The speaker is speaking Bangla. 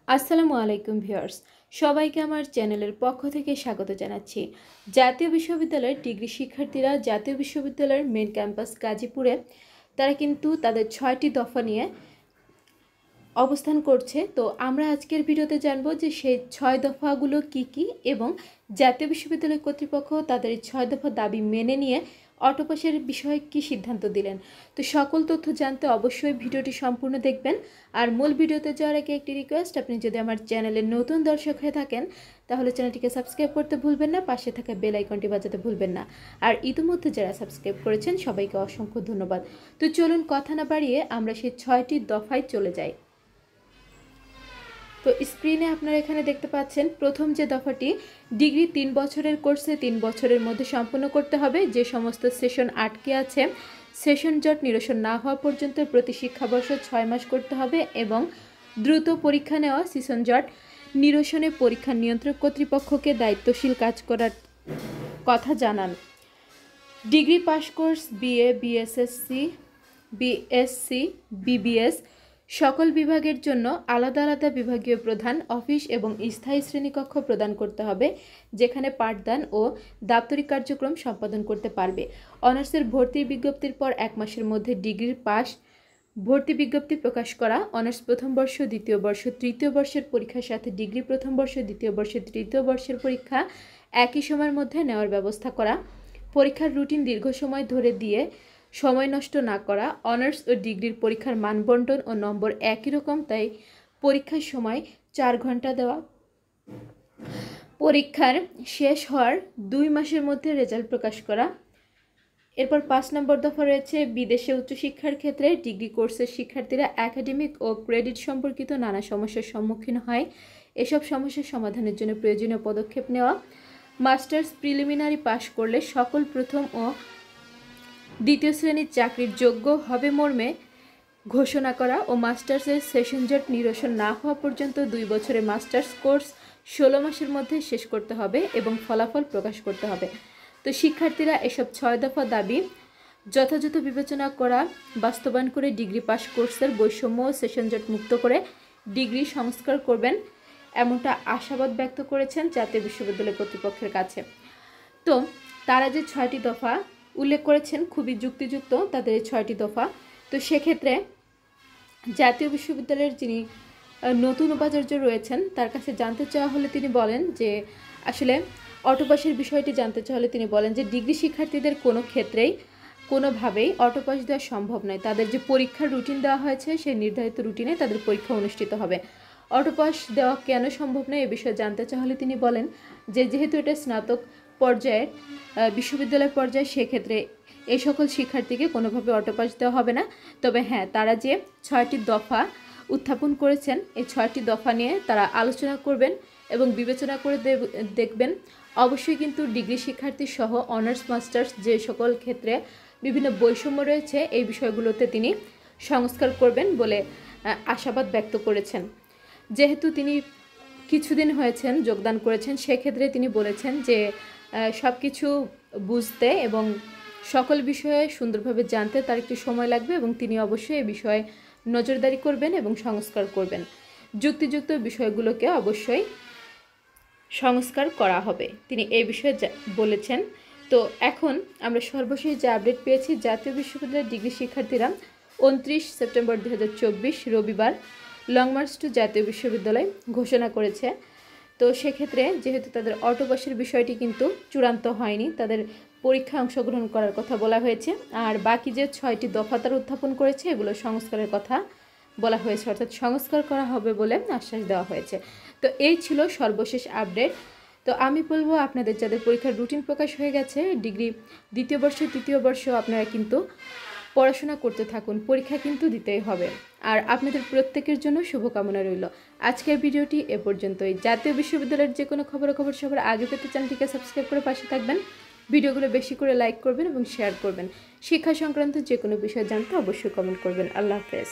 আসসালামু আলাইকুম ভিউয়ার্স, সবাইকে আমার চ্যানেলের পক্ষ থেকে স্বাগত জানাচ্ছি। জাতীয় বিশ্ববিদ্যালয়ের ডিগ্রি শিক্ষার্থীরা জাতীয় বিশ্ববিদ্যালয়ের মেন ক্যাম্পাস গাজীপুরে তারা কিন্তু তাদের 6টি দফা নিয়ে অবস্থান করছে। তো আমরা আজকের ভিডিওতে জানবো যে সেই 6 দফাগুলো কি এবং জাতীয় বিশ্ববিদ্যালয় কর্তৃপক্ষ তাদের এই 6 দফা দাবি মেনে নিয়ে অটোপাসের বিষয়ে কি সিদ্ধান্ত দিলেন। তো সকল তথ্য জানতে অবশ্যই ভিডিওটি সম্পূর্ণ দেখবেন। আর মূল ভিডিওতে যাওয়ার আগে একটি রিকোয়েস্ট, আপনি যদি আমার চ্যানেলের নতুন দর্শক হয়ে থাকেন তাহলে চ্যানেলটিকে সাবস্ক্রাইব করতে ভুলবেন না, পাশে থাকা বেল আইকনটি বাজাতে ভুলবেন না। আর ইতিমধ্যে যারা সাবস্ক্রাইব করেছেন সবাইকে অসংখ্য ধন্যবাদ। তো চলুন কথা না বাড়িয়ে আমরা সেই 6টি দফায় চলে যাই। তো স্ক্রিনে আপনারা এখানে দেখতে পাচ্ছেন প্রথম যে দফাটি, ডিগ্রি 3 বছরের কোর্সে 3 বছরের মধ্যে সম্পূর্ণ করতে হবে। যে সমস্ত সেশন আটকে আছে, সেশন জট নিরসন না হওয়া পর্যন্ত প্রতি শিক্ষাবর্ষ 6 মাস করতে হবে এবং দ্রুত পরীক্ষা নেওয়া সেশন জট নিরসনে পরীক্ষা নিয়ন্ত্রক কর্তৃপক্ষকে দায়িত্বশীল কাজ করার কথা জানান। Degree pass course BA, BSc, BBS সকল বিভাগের জন্য আলাদা আলাদা বিভাগীয় প্রধান অফিস এবং স্থায়ী শ্রেণীকক্ষ প্রদান করতে হবে, যেখানে পাঠদান ও দাপ্তরিক কার্যক্রম সম্পাদন করতে পারবে। অনার্সের ভর্তির বিজ্ঞপ্তির পর 1 মাসের মধ্যে ডিগ্রির পাস ভর্তি বিজ্ঞপ্তি প্রকাশ করা। অনার্স প্রথম বর্ষ, দ্বিতীয় বর্ষ, তৃতীয় বর্ষের পরীক্ষার সাথে ডিগ্রি প্রথম বর্ষ, দ্বিতীয় বর্ষ, তৃতীয় বর্ষের পরীক্ষা একই সময়ের মধ্যে নেওয়ার ব্যবস্থা করা। পরীক্ষার রুটিন দীর্ঘ সময় ধরে দিয়ে সময় নষ্ট না করা। অনার্স ও ডিগ্রির পরীক্ষার মানবন্টন ও নম্বর একই রকম, তাই পরীক্ষার সময় 4 ঘন্টা দেওয়া। পরীক্ষার শেষ হওয়ার 2 মাসের মধ্যে রেজাল্ট প্রকাশ করা। এরপর 5 নম্বর দফা রয়েছে বিদেশে উচ্চশিক্ষার ক্ষেত্রে ডিগ্রি কোর্সের শিক্ষার্থীরা একাডেমিক ও ক্রেডিট সম্পর্কিত নানা সমস্যার সম্মুখীন হয়, এসব সমস্যার সমাধানের জন্য প্রয়োজনীয় পদক্ষেপ নেওয়া। মাস্টার্স প্রিলিমিনারি পাশ করলে সকল প্রথম ও দ্বিতীয় শ্রেণীর চাকরির যোগ্য হবে মর্মে ঘোষণা করা ও মাস্টার্সের সেশন জট নিরসন না হওয়া পর্যন্ত 2 বছরের মাস্টার্স কোর্স 16 মাসের মধ্যে শেষ করতে হবে এবং ফলাফল প্রকাশ করতে হবে। তো শিক্ষার্থীরা এসব 6 দফা দাবি যথাযথ বিবেচনা করা বাস্তবায়ন করে ডিগ্রি পাস কোর্সের বৈষম্য ও সেশন জট মুক্ত করে ডিগ্রি সংস্কার করবেন, এমনটা আশাবাদ ব্যক্ত করেছেন জাতীয় বিশ্ববিদ্যালয় কর্তৃপক্ষের কাছে। তো তারা যে 6টি দফা উল্লেখ করেছেন খুবই যুক্তিযুক্ত তাদের এই 6টি দফা। তো সেক্ষেত্রে জাতীয় বিশ্ববিদ্যালয়ের যিনি নতুন উপাচার্য রয়েছেন তার কাছে জানতে চাওয়া হলে তিনি বলেন যে আসলে অটোপাসের বিষয়টি জানতে চাওয়া হলে তিনি বলেন যে ডিগ্রি শিক্ষার্থীদের কোনো ক্ষেত্রেই কোনোভাবেই অটোপাস দেওয়া সম্ভব নয়। তাদের যে পরীক্ষার রুটিন দেওয়া হয়েছে সেই নির্ধারিত রুটিনে তাদের পরীক্ষা অনুষ্ঠিত হবে। অটোপাস দেওয়া কেন সম্ভব নয় এ বিষয়ে জানতে চাওয়া হলে তিনি বলেন যে যেহেতু এটা স্নাতক পর্যায়ের বিশ্ববিদ্যালয় পর্যায়ে, সেক্ষেত্রে এই সকল শিক্ষার্থীকে কোনোভাবে অটোপাস দেওয়া হবে না। তবে হ্যাঁ, তারা যে 6টি দফা উত্থাপন করেছেন এই 6টি দফা নিয়ে তারা আলোচনা করবেন এবং বিবেচনা করে দেখবেন। অবশ্যই কিন্তু ডিগ্রি শিক্ষার্থী সহ অনার্স মাস্টার্স যে সকল ক্ষেত্রে বিভিন্ন বৈষম্য রয়েছে এই বিষয়গুলোতে তিনি সংস্কার করবেন বলে আশাবাদ ব্যক্ত করেছেন। যেহেতু তিনি কিছুদিন হয়েছেন যোগদান করেছেন, সেক্ষেত্রে তিনি বলেছেন যে সব কিছু বুঝতে এবং সকল বিষয়ে সুন্দরভাবে জানতে তার একটু সময় লাগবে এবং তিনি অবশ্যই এই বিষয়ে নজরদারি করবেন এবং সংস্কার করবেন। যুক্তিযুক্ত বিষয়গুলোকে অবশ্যই সংস্কার করা হবে, তিনি এই বিষয়ে বলেছেন। তো এখন আমরা সর্বশেষ যে আপডেট পেয়েছি, জাতীয় বিশ্ববিদ্যালয়ের ডিগ্রি শিক্ষার্থীরা 29 সেপ্টেম্বর 2024 রবিবার লং মার্চ টু জাতীয় বিশ্ববিদ্যালয় ঘোষণা করেছে। তো সেক্ষেত্রে যেহেতু তাদের অটোপাসের বিষয়টি কিন্তু চূড়ান্ত হয়নি, তাদের পরীক্ষায় অংশগ্রহণ করার কথা বলা হয়েছে। আর বাকি যে 6টি দফা তারা উত্থাপন করেছে এগুলো সংস্কারের কথা বলা হয়েছে, অর্থাৎ সংস্কার করা হবে বলে আশ্বাস দেওয়া হয়েছে। তো এই ছিল সর্বশেষ আপডেট। তো আমি বলবো আপনাদের যাদের পরীক্ষার রুটিন প্রকাশ হয়ে গেছে ডিগ্রি দ্বিতীয় বর্ষ, তৃতীয় বর্ষ, আপনারা কিন্তু পড়াশোনা করতে থাকুন, পরীক্ষা কিন্তু দিতেই হবে। আর আপনাদের প্রত্যেকের জন্য শুভকামনা রইল। আজকের ভিডিওটি এ পর্যন্তই। জাতীয় বিশ্ববিদ্যালয়ের যে কোনো খবরাখবর সবার আগে পেতে চ্যানেলটিকে সাবস্ক্রাইব করে পাশে থাকবেন, ভিডিওগুলো বেশি করে লাইক করবেন এবং শেয়ার করবেন। শিক্ষা সংক্রান্ত যে কোনো বিষয় জানতে অবশ্যই কমেন্ট করবেন। আল্লাহ হাফেজ।